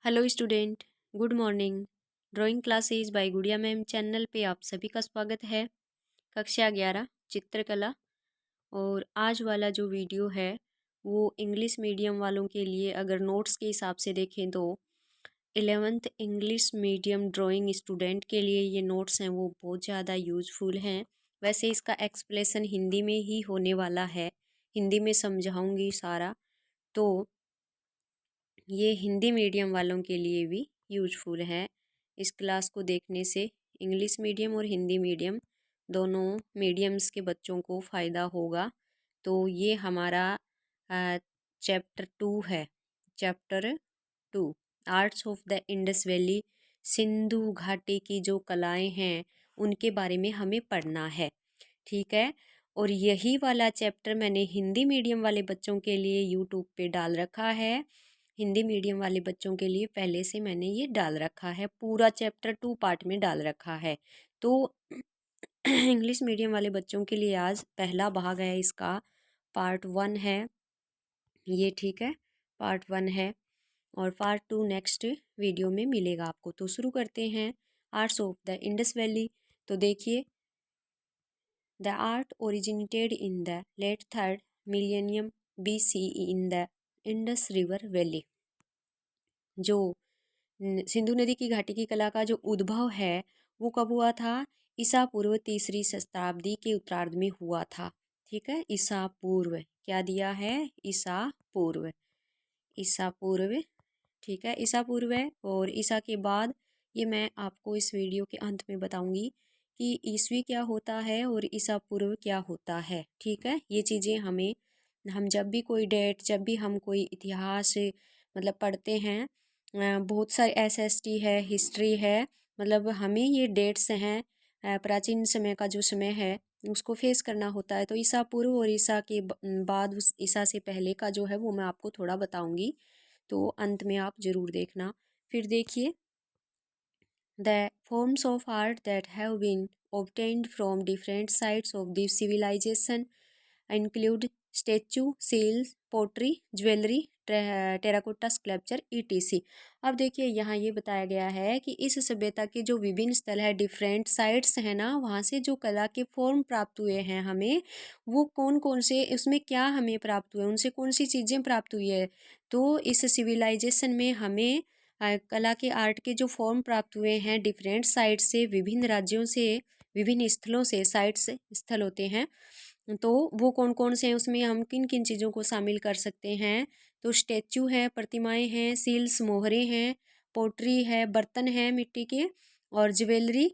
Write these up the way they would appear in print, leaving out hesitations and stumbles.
Hello student, good morning. Drawing classes bye गुड़िया ma'am channel पे आप सभी का स्वागत है। कक्षा 11 चित्रकला। और आज वाला जो वीडियो है वो इंग्लिश मीडियम वालों के लिए, अगर नोट्स के हिसाब से देखें तो 11th English medium drawing student के लिए ये नोट्स हैं वो बहुत ज़्यादा यूजफुल हैं। वैसे इसका एक्सप्लेसन हिंदी में ही होने वाला है, हिंदी में समझाऊंगी सारा, तो ये हिंदी मीडियम वालों के लिए भी यूजफुल है। इस क्लास को देखने से इंग्लिश मीडियम और हिंदी मीडियम दोनों मीडियम्स के बच्चों को फ़ायदा होगा। तो ये हमारा चैप्टर 2 है। Chapter 2 arts of the Indus valley, Sindhu घाटी की जो कलाएं हैं उनके बारे में हमें पढ़ना है। ठीक है। और यही वाला चैप्टर मैंने हिंदी मीडियम वाले बच्चों के लिए यूट्यूब पे डाल रखा है। हिंदी मीडियम वाले बच्चों के लिए पहले से मैंने ये डाल रखा है, पूरा चैप्टर 2 पार्ट में डाल रखा है। तो इंग्लिश मीडियम वाले बच्चों के लिए आज पहला भाग है, इसका पार्ट 1 है ये। ठीक है, पार्ट 1 है और पार्ट 2 नेक्स्ट वीडियो में मिलेगा आपको। तो शुरू करते हैं। Arts of the Indus valley. तो देखिए, the art originated in the late 3rd millennium BCE in the Indus river valley. जो सिंधु नदी की घाटी की कला का जो उद्भव है वो कब हुआ था? ईसा पूर्व 3री शताब्दी के उत्तरार्ध में हुआ था। ठीक है, ईसा पूर्व क्या दिया है? ईसा पूर्व, ईसा पूर्व। ठीक है, ईसा पूर्व है। और ईसा के बाद ये मैं आपको इस वीडियो के अंत में बताऊंगी कि ईसवी क्या होता है और ईसा पूर्व क्या होता है। ठीक है, ये चीज़ें हमें, हम जब भी कोई डेट, जब भी हम कोई इतिहास मतलब पढ़ते हैं, बहुत सारे SST है, हिस्ट्री है, मतलब हमें ये डेट्स हैं, प्राचीन समय का जो समय है उसको फेस करना होता है। तो ईसा पूर्व और ईसा के बाद, उस ईसा से पहले का जो है वो मैं आपको थोड़ा बताऊंगी, तो अंत में आप ज़रूर देखना। फिर देखिए, the forms of art that have been obtained from different sites of the civilization include statue, seals, pottery, jewellery, terracotta sculpture ETC। अब देखिए, यहाँ ये बताया गया है कि इस सभ्यता के जो विभिन्न स्थल है, डिफरेंट साइट्स हैं ना, वहाँ से जो कला के फॉर्म प्राप्त हुए हैं हमें, वो कौन कौन से, उसमें क्या हमें प्राप्त हुए, उनसे कौन सी चीज़ें प्राप्त हुई है। तो इस सिविलाइजेशन में हमें कला के आर्ट के जो फॉर्म प्राप्त हुए हैं डिफरेंट साइट से, विभिन्न राज्यों से, विभिन्न स्थलों से, साइट्स स्थल होते हैं, तो वो कौन कौन से हैं, उसमें हम किन किन चीज़ों को शामिल कर सकते हैं। तो स्टैचू है, प्रतिमाएं हैं, सील्स मोहरे हैं, पोट्री है, बर्तन हैं मिट्टी के, और ज्वेलरी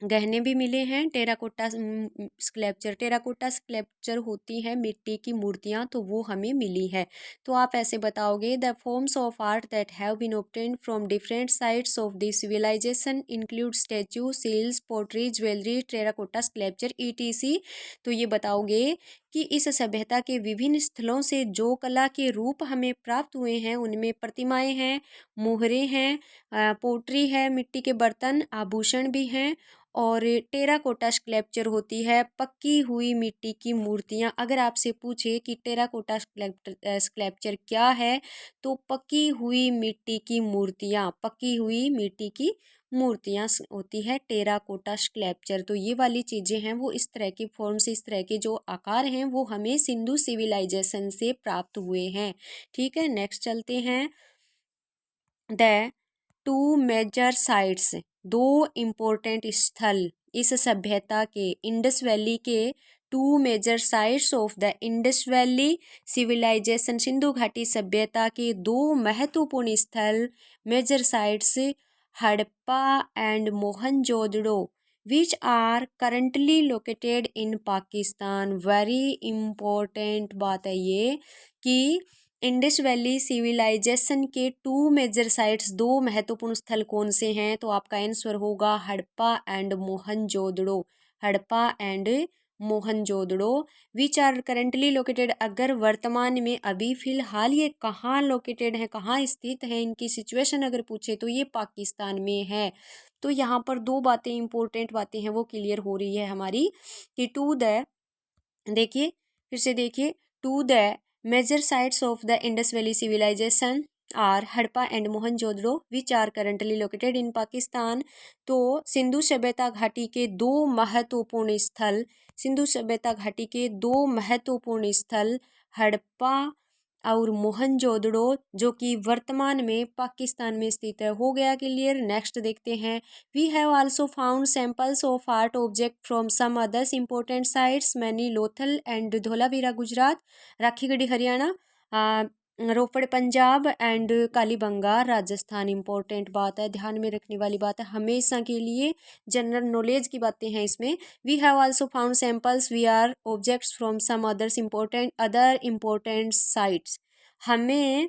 गहने भी मिले हैं। टेराकोटा स्कल्पचर, टेराकोटा स्कल्पचर होती है मिट्टी की मूर्तियाँ, तो वो हमें मिली है। तो आप ऐसे बताओगे, the forms of art that have been obtained from different sites of the civilisation include statue, seals, pottery, jewellery, terracotta sculpture ETC। तो ये बताओगे कि इस सभ्यता के विभिन्न स्थलों से जो कला के रूप हमें प्राप्त हुए हैं उनमें प्रतिमाएं हैं, मोहरे हैं, पोट्री है, मिट्टी के बर्तन, आभूषण भी हैं, और टेराकोटा स्कल्पचर होती है पक्की हुई मिट्टी की मूर्तियाँ। अगर आपसे पूछे कि टेराकोटा स्कल्पचर क्या है, तो पकी हुई मिट्टी की मूर्तियाँ, पकी हुई मिट्टी की मूर्तियाँ होती है टेराकोटा स्कल्पचर। तो ये वाली चीज़ें हैं वो इस तरह की फॉर्म से, इस तरह के जो आकार हैं वो हमें सिंधु सिविलाइजेशन से प्राप्त हुए हैं। ठीक है, नेक्स्ट चलते हैं। द टू मेजर साइट्स, दो इम्पोर्टेंट स्थल इस सभ्यता के, इंडस वैली के two major sites of the Indus valley civilisation, Sindhu घाटी सभ्यता के दो महत्वपूर्ण स्थल, major sites, Harappa and Mohenjodaro, which are currently located in Pakistan. Very important बात है ये कि इंडस वैली सिविलाइजेशन के टू मेजर साइट्स, दो महत्वपूर्ण स्थल कौन से हैं? तो आपका आंसर होगा Harappa and Mohenjodaro. Harappa and Mohenjodaro which are currently located, अगर वर्तमान में अभी फिलहाल ये कहाँ लोकेटेड है, कहाँ स्थित है, इनकी सिचुएशन अगर पूछे तो ये पाकिस्तान में है। तो यहाँ पर दो बातें, इंपॉर्टेंट बातें हैं वो क्लियर हो रही है हमारी कि टू द, देखिए फिर से देखिए, two the major sites of the Indus valley civilisation are Harappa and Mohenjodaro which are currently located in Pakistan. तो सिंधु सभ्यता घाटी के दो महत्वपूर्ण स्थल, सिंधु सभ्यता घाटी के दो महत्वपूर्ण स्थल हड़प्पा और मोहनजोदड़ो जो कि वर्तमान में पाकिस्तान में स्थित है। हो गया क्लियर। नेक्स्ट देखते हैं। We have also found samples of art object from some others important sites many Lothal and Dholavira Gujarat, Rakhigarhi Haryana, Ropar Punjab and Kalibangan Rajasthan. Important बात है, ध्यान में रखने वाली बात है, हमेशा के लिए जनरल नॉलेज की बातें हैं इसमें। We have also found samples we are objects from some others other important sites. हमें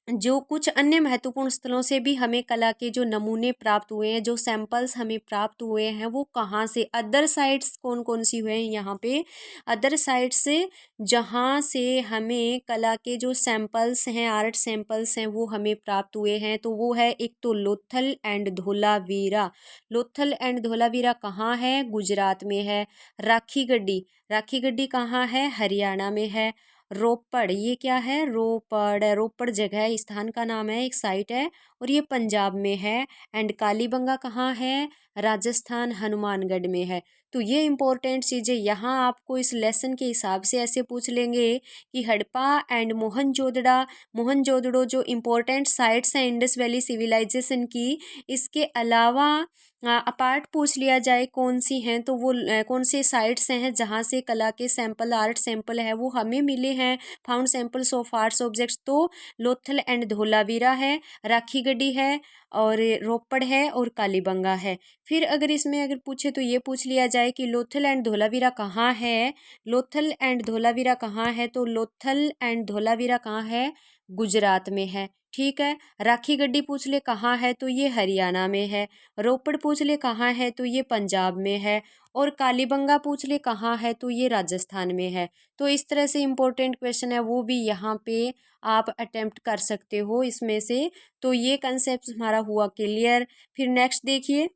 जो कुछ अन्य महत्वपूर्ण स्थलों से भी हमें कला के जो नमूने प्राप्त हुए हैं, जो सैंपल्स हमें प्राप्त हुए हैं, वो कहाँ से, अदर साइट्स कौन कौन सी हुए हैं यहाँ पे, अदर साइट्स से जहाँ से हमें कला के जो सैंपल्स हैं, आर्ट सैंपल्स हैं, वो हमें प्राप्त हुए हैं। तो वो है एक तो लोथल एंड धोलावीरा। लोथल एंड धोलावीरा कहाँ है? गुजरात में है। राखी गड्डी, राखी गड्डी कहाँ है? हरियाणा में है। रोपड़, ये क्या है? रोपड़, रोपड़ जगह स्थान का नाम है, एक साइट है, और ये पंजाब में है। एंड कालीबंगा कहाँ है? राजस्थान, हनुमानगढ़ में है। तो ये इंपॉर्टेंट चीज़ें यहाँ आपको इस लेसन के हिसाब से ऐसे पूछ लेंगे कि हड़प्पा एंड मोहनजोदड़ो जो इम्पोर्टेंट साइट्स हैं इंडस वैली सिविलाइजेशन की, इसके अलावा अपार्ट पूछ लिया जाए कौन सी हैं, तो वो कौन से साइट्स हैं जहाँ से कला के सैंपल, आर्ट सैंपल है वो हमें मिले हैं। Found samples of arts objects, तो लोथल एंड धोलावीरा है, राखीगढ़ी है, और रोपड़ है, और कालीबंगा है। फिर अगर इसमें अगर पूछे तो ये पूछ लिया जाए कि लोथल एंड धोलावीरा कहाँ है, लोथल एंड धोलावीरा कहाँ है, तो लोथल एंड धोलावीरा कहाँ है? गुजरात में है। ठीक है। राखीगढ़ी पूछ ले कहाँ है, तो ये हरियाणा में है। रोपड़ पूछ ले कहाँ है, तो ये पंजाब में है। और कालीबंगा पूछ ले कहाँ है, तो ये राजस्थान में है। तो इस तरह से इम्पोर्टेंट क्वेश्चन है वो भी यहाँ पे आप अटेम्प्ट कर सकते हो इसमें से। तो ये कंसेप्ट हमारा हुआ क्लियर। फिर नेक्स्ट देखिए,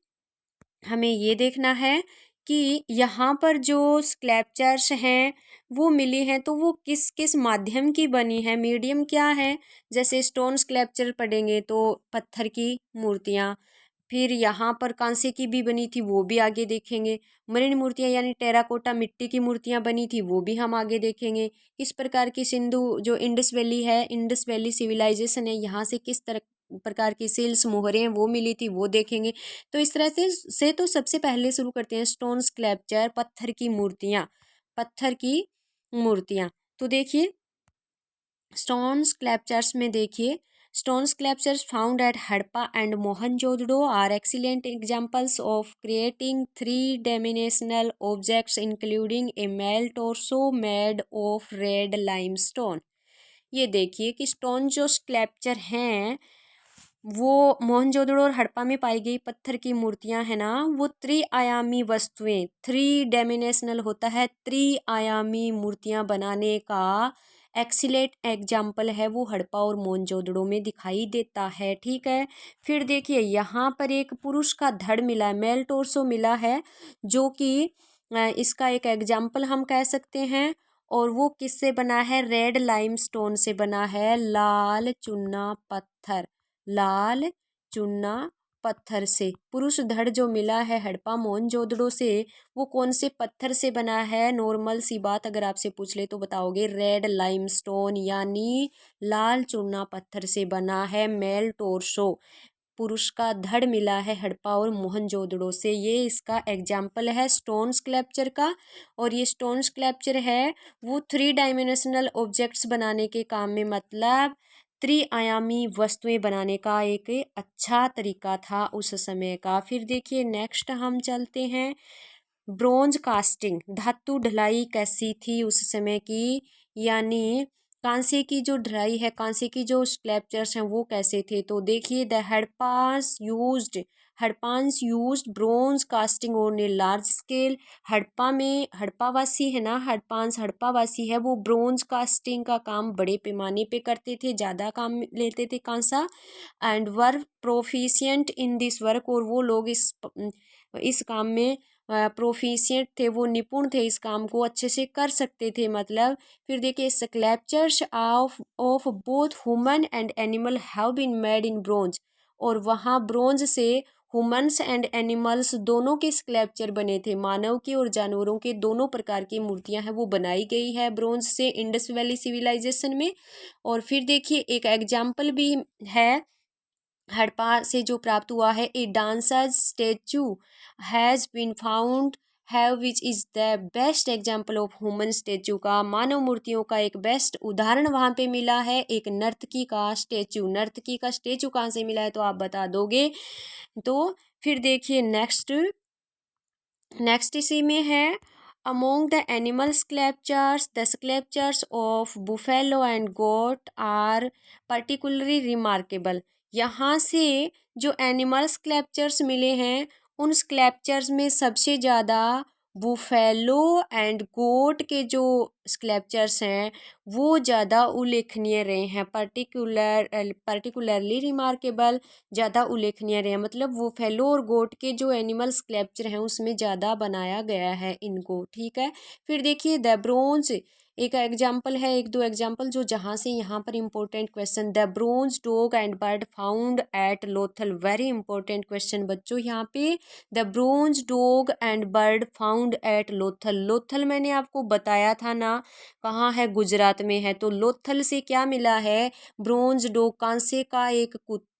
हमें ये देखना है कि यहाँ पर जो स्कल्पचर्स हैं वो मिली हैं, तो वो किस किस माध्यम की बनी है, मीडियम क्या है। जैसे स्टोन स्कल्पचर पढ़ेंगे तो पत्थर की मूर्तियाँ, फिर यहाँ पर कांसे की भी बनी थी वो भी आगे देखेंगे। मरीन मूर्तियाँ यानी टेराकोटा मिट्टी की मूर्तियाँ बनी थी वो भी हम आगे देखेंगे। इस प्रकार की सिंधु जो इंडस वैली है, इंडस वैली सिविलाइजेशन है, यहाँ से किस तरह प्रकार की सील्स, मोहरें वो मिली थी वो देखेंगे। तो इस तरह से तो सबसे पहले शुरू करते हैं स्टोन स्कल्पचर, पत्थर की मूर्तियाँ, पत्थर की मूर्तियाँ। तो देखिए स्टोन स्कल्पचर्स में देखिए, stone sculptures found at Harappa and Mohenjodaro are excellent examples of creating three dimensional objects including a male torso made of red limestone. ये देखिए कि स्टोन जो स्कल्पचर हैं वो मोहनजोदड़ो और हड़प्पा में पाई गई पत्थर की मूर्तियां हैं ना, वो त्रिआयामी वस्तुएं, थ्री डायमेंशनल होता है, त्रिआयामी मूर्तियां बनाने का एक्सीलेंट एग्जाम्पल है वो हड़प्पा और मोहनजोदड़ो में दिखाई देता है। ठीक है। फिर देखिए यहाँ पर एक पुरुष का धड़ मिला है, मेल टोर्सो मिला है, जो कि इसका एक एग्जाम्पल हम कह सकते हैं। और वो किससे बना है? रेड लाइमस्टोन से बना है, लाल चूना पत्थर, लाल चूना पत्थर से पुरुष धड़ जो मिला है हड़प्पा मोहनजोदड़ो से, वो कौन से पत्थर से बना है? नॉर्मल सी बात अगर आपसे पूछ ले तो बताओगे रेड लाइमस्टोन यानी लाल चूना पत्थर से बना है मेल टोर्सो। पुरुष का धड़ मिला है हड़प्पा और मोहनजोदड़ो से, ये इसका एग्जाम्पल है स्टोन स्कल्पचर का। और ये स्टोन स्कल्पचर है वो थ्री डायमेंशनल ऑब्जेक्ट्स बनाने के काम में, मतलब त्रिआयामी वस्तुएं बनाने का एक अच्छा तरीका था उस समय का। फिर देखिए नेक्स्ट हम चलते हैं, ब्रोंज कास्टिंग, धातु ढलाई कैसी थी उस समय की, यानी कांसे की जो ढलाई है, कांसे की जो स्कल्पचर्स हैं वो कैसे थे। तो देखिए the Harappans used bronze casting on a large scale. Harappa में, हड़प्पावासी है ना, हड़प्पावासी है, वो ब्रोंज कास्टिंग का काम बड़े पैमाने पे करते थे, ज़्यादा काम लेते थे कांसा। And were proficient in this work, और वो लोग इस काम में प्रोफिशिएंट थे, वो निपुण थे, इस काम को अच्छे से कर सकते थे मतलब। फिर देखिए sculptures of both human and animal have been made in bronze, और वहाँ ब्रोंज से ह्यूमन्स एंड एनिमल्स दोनों के स्कल्पचर बने थे, मानव के और जानवरों के दोनों प्रकार की मूर्तियां हैं वो बनाई गई है ब्रोंज से इंडस वैली सिविलाइजेशन में। और फिर देखिए एक एग्जाम्पल भी है हड़प्पा से जो प्राप्त हुआ है, a dancer's statue has been found have which is the best example of human statue का मानव मूर्तियों का एक बेस्ट उदाहरण वहाँ पे मिला है, एक नर्तकी का स्टेचू। नर्तकी का स्टेचू कहाँ से मिला है तो आप बता दोगे। तो फिर देखिए नेक्स्ट इसी में है, among the animal sculptures the sculptures of buffalo and goat are particularly remarkable. यहाँ से जो एनिमल स्कल्पचर्स मिले हैं उन स्कल्पचर्स में सबसे ज़्यादा बुफेलो एंड गोट के जो स्कल्पचर्स हैं वो ज़्यादा उल्लेखनीय रहे हैं, पर्टिकुलरली रिमार्केबल, ज़्यादा उल्लेखनीय रहे हैं मतलब वो फेलो और गोट के जो एनिमल स्कल्पचर हैं उसमें ज़्यादा बनाया गया है इनको, ठीक है। फिर देखिए द ब्रोंज एक एग्जाम्पल है, एक दो एग्जाम्पल जो जहाँ से यहाँ पर important question, the bronze dog and bird found at Lothal, very important question बच्चों यहाँ पे, the bronze dog and bird found at Lothal. Lothal मैंने आपको बताया था ना कहाँ है, गुजरात में है, तो लोथल से क्या मिला है, ब्रोंज डॉग कांसे का एक कुत्ता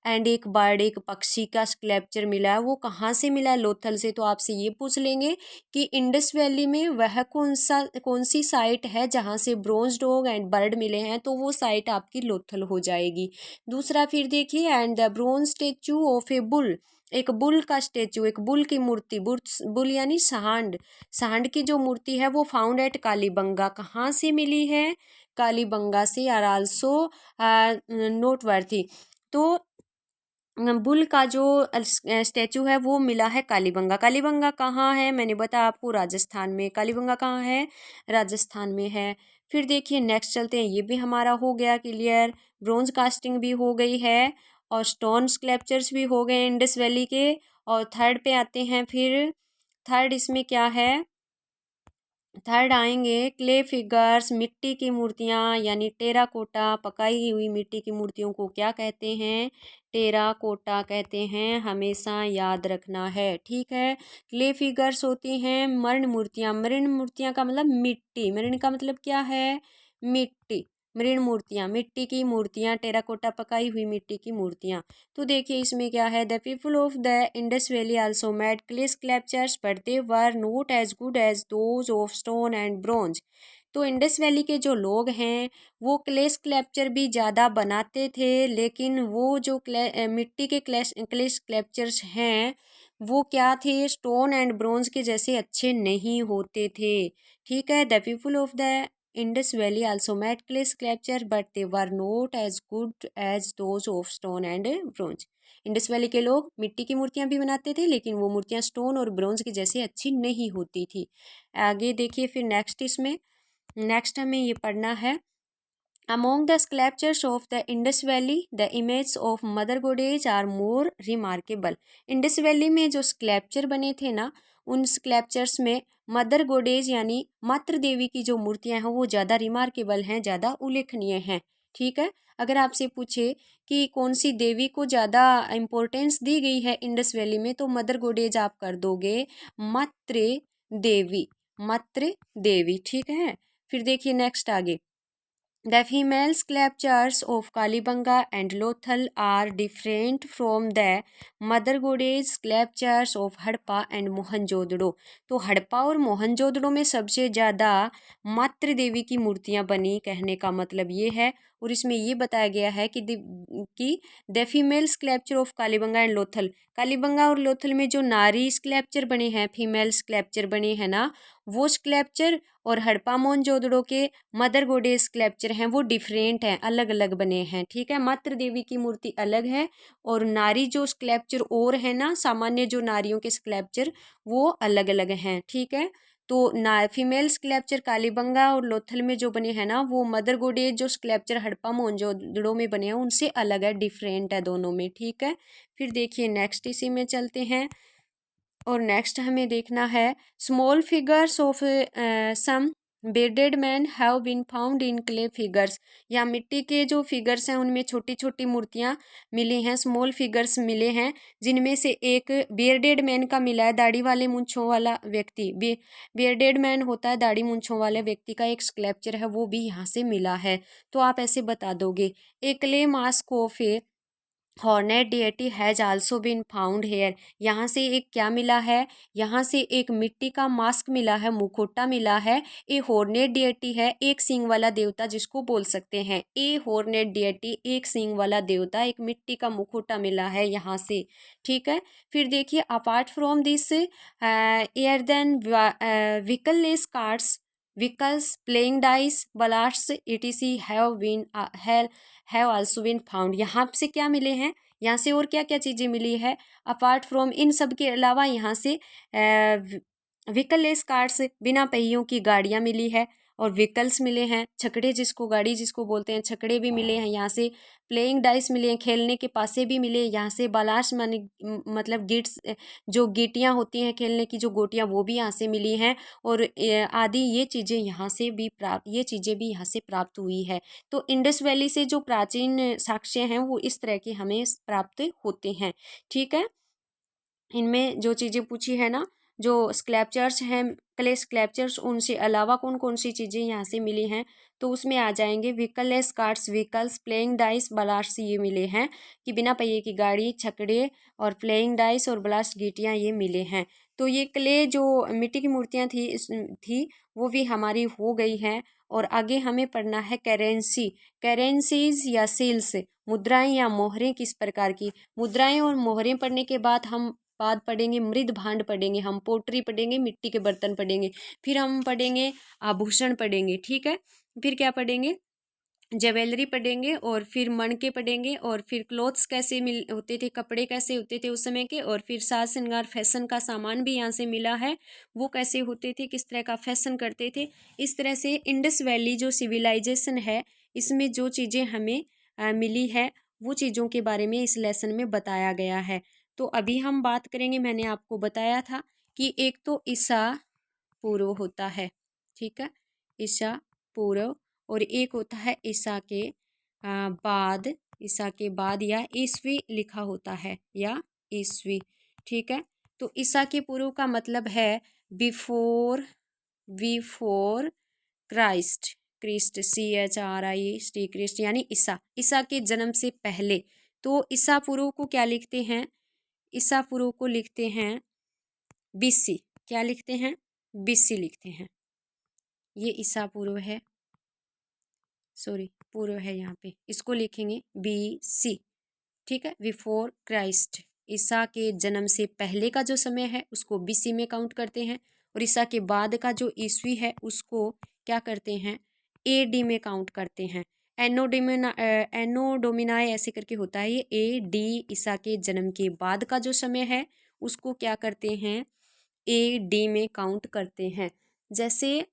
एंड एक बर्ड एक पक्षी का स्कल्पचर मिला है, वो कहाँ से मिला है, लोथल से। तो आपसे ये पूछ लेंगे कि इंडस वैली में वह कौन सी साइट है जहाँ से ब्रोंज डॉग एंड बर्ड मिले हैं, तो वो साइट आपकी लोथल हो जाएगी। दूसरा फिर देखिए, and the bronze statue of A bull, एक बुल का स्टेचू, एक बुल की मूर्ति, बुल यानी सांड, सांड की जो मूर्ति है वो फाउंड एट कालीबंगा, कहाँ से मिली है, कालीबंगा से, आर आल्सो नोट वर्थी। तो बुल का जो स्टैचू है वो मिला है कालीबंगा। कालीबंगा कहाँ है, मैंने बताया आपको राजस्थान में, कालीबंगा कहाँ है, राजस्थान में है। फिर देखिए नेक्स्ट चलते हैं, ये भी हमारा हो गया क्लियर, ब्रोंज कास्टिंग भी हो गई है और स्टोन स्कल्पचर्स भी हो गए इंडस वैली के। और थर्ड पे आते हैं, फिर थर्ड इसमें क्या है, थर्ड आएंगे क्ले फिगर्स, मिट्टी की मूर्तियाँ यानी टेराकोटा, पकाई हुई मिट्टी की मूर्तियों को क्या कहते हैं, टेराकोटा कहते हैं, हमेशा याद रखना है, ठीक है। क्ले फिगर्स होती हैं मृण मूर्तियाँ, मृण मूर्तियाँ का मतलब मिट्टी, मृण का मतलब क्या है, मिट्टी, मृण मूर्तियाँ मिट्टी की मूर्तियाँ, टेराकोटा पकाई हुई मिट्टी की मूर्तियाँ। तो देखिए इसमें क्या है, the people of the Indus valley also made clay sculptures but they were not as good as those of stone and bronze. तो इंडस वैली के जो लोग हैं वो क्ले स्कल्पचर भी ज़्यादा बनाते थे, लेकिन वो जो मिट्टी के क्ले स्कल्पचर्स हैं वो क्या थे, स्टोन एंड ब्रोंज के जैसे अच्छे नहीं होते थे, ठीक है। The people of the Indus valley also made clay sculpture but they were not as good as those of stone and bronze. Indus valley के लोग मिट्टी की मूर्तियां भी बनाते थे लेकिन वो मूर्तियां स्टोन और ब्रोंज की जैसे अच्छी नहीं होती थी। आगे देखिए फिर नेक्स्ट हमें ये पढ़ना है, Among the sculptures of the Indus Valley, the images of Mother Goddess are more remarkable. Indus valley में जो स्कल्पचर बने थे ना, उन स्कल्पचर्स में मदर गोडेज यानी मातृ देवी की जो मूर्तियां हैं वो ज़्यादा रिमार्केबल हैं, ज़्यादा उल्लेखनीय हैं, ठीक है। अगर आपसे पूछे कि कौन सी देवी को ज़्यादा इम्पोर्टेंस दी गई है इंडस वैली में, तो मदर गोडेज आप कर दोगे मातृ देवी, मातृ देवी, ठीक है। फिर देखिए नेक्स्ट आगे, The female sculptures of Kalibanga and Lothal are different from the mother goddess sculptures of Harappa and Mohenjodaro. तो हड़प्पा और मोहनजोदड़ो में सबसे ज़्यादा मातृ देवी की मूर्तियाँ बनी, कहने का मतलब ये है। और इसमें ये बताया गया है कि the female sculpture of Kalibangan and Lothal, Kalibangan और लोथल में जो नारी स्कल्पचर बने हैं, फीमेल स्कल्पचर बने हैं ना, वो स्कल्पचर और हड़प्पा मोहनजोदड़ो के मदर गोडेस स्कल्पचर हैं वो डिफरेंट हैं, अलग अलग बने हैं, ठीक है। मातृ देवी की मूर्ति अलग है और नारी जो स्कल्पचर और है ना, सामान्य जो नारियों के स्कल्पचर वो अलग अलग हैं, ठीक है। तो ना फीमेल स्कल्पचर कालीबंगा और लोथल में जो बने हैं ना, वो मदर गोडेज जो स्कल्पचर हड़प्पा मोहनजोदड़ो में बने हैं उनसे अलग है, डिफरेंट है दोनों में, ठीक है। फिर देखिए नेक्स्ट इसी में चलते हैं, और नेक्स्ट हमें देखना है small figures of some bearded man have been found in clay figures. या मिट्टी के जो फिगर्स हैं उनमें छोटी छोटी मूर्तियां मिली हैं, स्मॉल फिगर्स मिले हैं, जिनमें से एक बियर्डेड मैन का मिला है, दाढ़ी वाले मूंछों वाला व्यक्ति। बियर्डेड मैन होता है दाढ़ी मूंछों वाले व्यक्ति का एक स्कल्पचर है, वो भी यहाँ से मिला है। तो आप ऐसे बता दोगे। A clay mask of a horned deity has also been found here. यहाँ से एक क्या मिला है, यहाँ से एक मिट्टी का मास्क मिला है, मुखौटा मिला है। ए हॉर्नेट डिएटी है एक सींग वाला देवता जिसको बोल सकते हैं। ए हॉर्नेट डिएटी एक सींग वाला देवता, एक मिट्टी का मुखौटा मिला है यहाँ से। ठीक है, फिर देखिए apart from this air then vehicle less cards, vehicles, playing dice, ballast etc have also been found. यहाँ से क्या मिले हैं, यहाँ से और क्या क्या चीज़ें मिली है अपार्ट फ्रॉम, इन सब के अलावा यहाँ से व्हीकललेस कार्स, बिना पहियों की गाड़ियाँ मिली है, और व्हीकल्स मिले हैं, छकड़े जिसको गाड़ी जिसको बोलते हैं, छकड़े भी मिले हैं यहाँ से। प्लेइंग डाइस मिले हैं, खेलने के पासे भी मिले यहाँ से। बालाश माने मतलब गिट्स, जो गीटियाँ होती हैं खेलने की, जो गोटियाँ, वो भी यहाँ से मिली हैं। और आदि ये चीज़ें यहाँ से भी प्राप्त, ये चीज़ें भी यहाँ से प्राप्त हुई है। तो इंडस वैली से जो प्राचीन साक्ष्य हैं वो इस तरह के हमें प्राप्त होते हैं। ठीक है, इनमें जो चीज़ें पूछी है ना, जो स्कल्पचर्स हैं, क्ले स्कल्पचर्स, उनसे अलावा कौन कौन सी चीज़ें यहाँ से मिली हैं, तो उसमें आ जाएंगे vehicle less cards, vehicles, playing dice, ballast, ये मिले हैं कि बिना पहिए की गाड़ी, छकड़े, और प्लेइंग डाइस और बलास्ट गीटियाँ ये मिले हैं। तो ये क्ले जो मिट्टी की मूर्तियाँ थी वो भी हमारी हो गई हैं। और आगे हमें पढ़ना है करेंसी, करेंसीज या सील्स, मुद्राएं या मोहरें किस प्रकार की। मुद्राएं और मोहरें पढ़ने के बाद पढ़ेंगे मृद भांड, पढ़ेंगे हम पोट्री, पढ़ेंगे मिट्टी के बर्तन, पढ़ेंगे फिर हम पढ़ेंगे आभूषण पढ़ेंगे। ठीक है, फिर क्या पढ़ेंगे, ज्वेलरी पढ़ेंगे, और फिर मणके पढ़ेंगे, और फिर क्लोथ्स कैसे मिल होते थे, कपड़े कैसे होते थे उस समय के, और फिर साज श्रृंगार फैशन का सामान भी यहाँ से मिला है, वो कैसे होते थे, किस तरह का फैशन करते थे। इस तरह से इंडस वैली जो सिविलाइजेशन है, इसमें जो चीज़ें हमें मिली है, वो चीज़ों के बारे में इस लेसन में बताया गया है। तो अभी हम बात करेंगे, मैंने आपको बताया था कि एक तो ईसा पूर्व होता है, ठीक है, ईसा पूर्व, और एक होता है ईसा के बाद, ईसा के बाद या ईस्वी लिखा होता है, या ईस्वी। ठीक है, तो ईसा के पूर्व का मतलब है before, before Christ, Christ CHRIST, Christ यानी ईसा, ईसा के जन्म से पहले। तो ईसा पूर्व को क्या लिखते हैं, ईसा पूर्व को लिखते हैं BC, क्या लिखते हैं, BC लिखते हैं। ये ईसा पूर्व है, सॉरी पूर्व है यहाँ पे, इसको लिखेंगे BC। ठीक है, बिफोर क्राइस्ट, ईसा के जन्म से पहले का जो समय है उसको BC में काउंट करते हैं, और ईसा के बाद का जो ईस्वी है उसको क्या करते हैं, AD में काउंट करते हैं। एनो डोमिनाई ऐसे करके होता है ये, AD, ईसा के जन्म के बाद का जो समय है उसको क्या करते हैं, AD में काउंट करते हैं। जैसे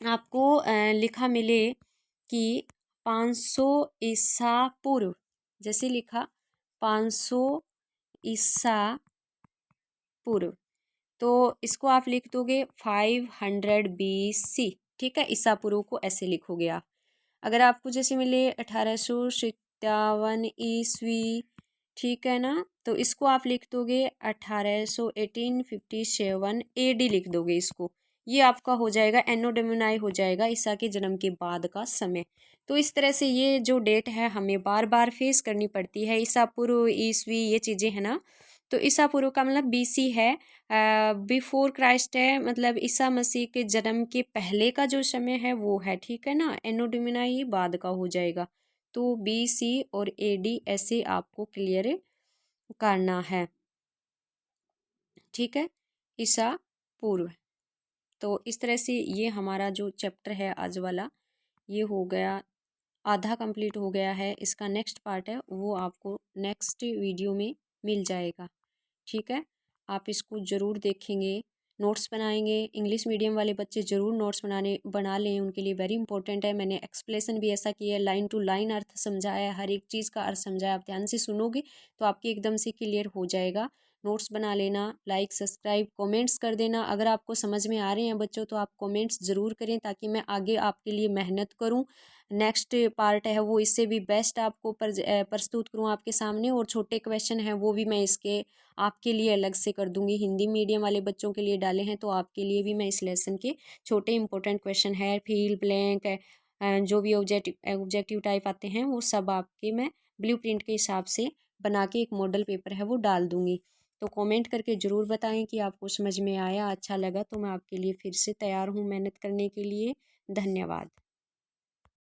आपको लिखा मिले कि 500 ईसा पूर्व, जैसे लिखा 500 ईसा पूर्व, तो इसको आप लिख दोगे 500 BC। ठीक है, ईसा पूर्व को ऐसे लिखोगे आप। अगर आपको जैसे मिले 1857 ईस्वी, ठीक है ना, तो इसको आप लिख दोगे 1857 AD लिख दोगे इसको, ये आपका हो जाएगा एनो डोमिनाई, हो जाएगा ईसा के जन्म के बाद का समय। तो इस तरह से ये जो डेट है हमें बार बार फेस करनी पड़ती है, ईसा पूर्व, ईस्वी, ये चीज़ें हैं ना। तो ईसा पूर्व का मतलब BC है, बिफोर क्राइस्ट है, मतलब ईसा मसीह के जन्म के पहले का जो समय है वो है। ठीक है ना, एनो डोमिनाई बाद का हो जाएगा। तो BC और AD ऐसे आपको क्लियर करना है। ठीक है, ईसा पूर्व। तो इस तरह से ये हमारा जो चैप्टर है आज वाला, ये हो गया, आधा कंप्लीट हो गया है। इसका नेक्स्ट पार्ट है वो आपको नेक्स्ट वीडियो में मिल जाएगा। ठीक है, आप इसको ज़रूर देखेंगे, नोट्स बनाएंगे। इंग्लिश मीडियम वाले बच्चे ज़रूर नोट्स बना लें, उनके लिए वेरी इंपॉर्टेंट है। मैंने एक्सप्लेसन भी ऐसा किया है, लाइन टू लाइन अर्थ समझाया है, हर एक चीज़ का अर्थ समझाया। आप ध्यान से सुनोगे तो आपके एकदम से क्लियर हो जाएगा। नोट्स बना लेना। लाइक सब्सक्राइब कमेंट्स कर देना। अगर आपको समझ में आ रहे हैं बच्चों तो आप कमेंट्स ज़रूर करें ताकि मैं आगे आपके लिए मेहनत करूं। नेक्स्ट पार्ट है वो इससे भी बेस्ट आपको प्रस्तुत करूं आपके सामने। और छोटे क्वेश्चन हैं वो भी मैं इसके आपके लिए अलग से कर दूंगी। हिंदी मीडियम वाले बच्चों के लिए डाले हैं तो आपके लिए भी मैं इस लेसन के छोटे इंपॉर्टेंट क्वेश्चन है, फिल ब्लैंक, जो भी ऑब्जेक्टिव टाइप आते हैं वो सब आपके मैं ब्लूप्रिंट के हिसाब से बना के एक मॉडल पेपर है वो डाल दूंगी। तो कमेंट करके ज़रूर बताएं कि आपको समझ में आया, अच्छा लगा। तो मैं आपके लिए फिर से तैयार हूँ मेहनत करने के लिए। धन्यवाद।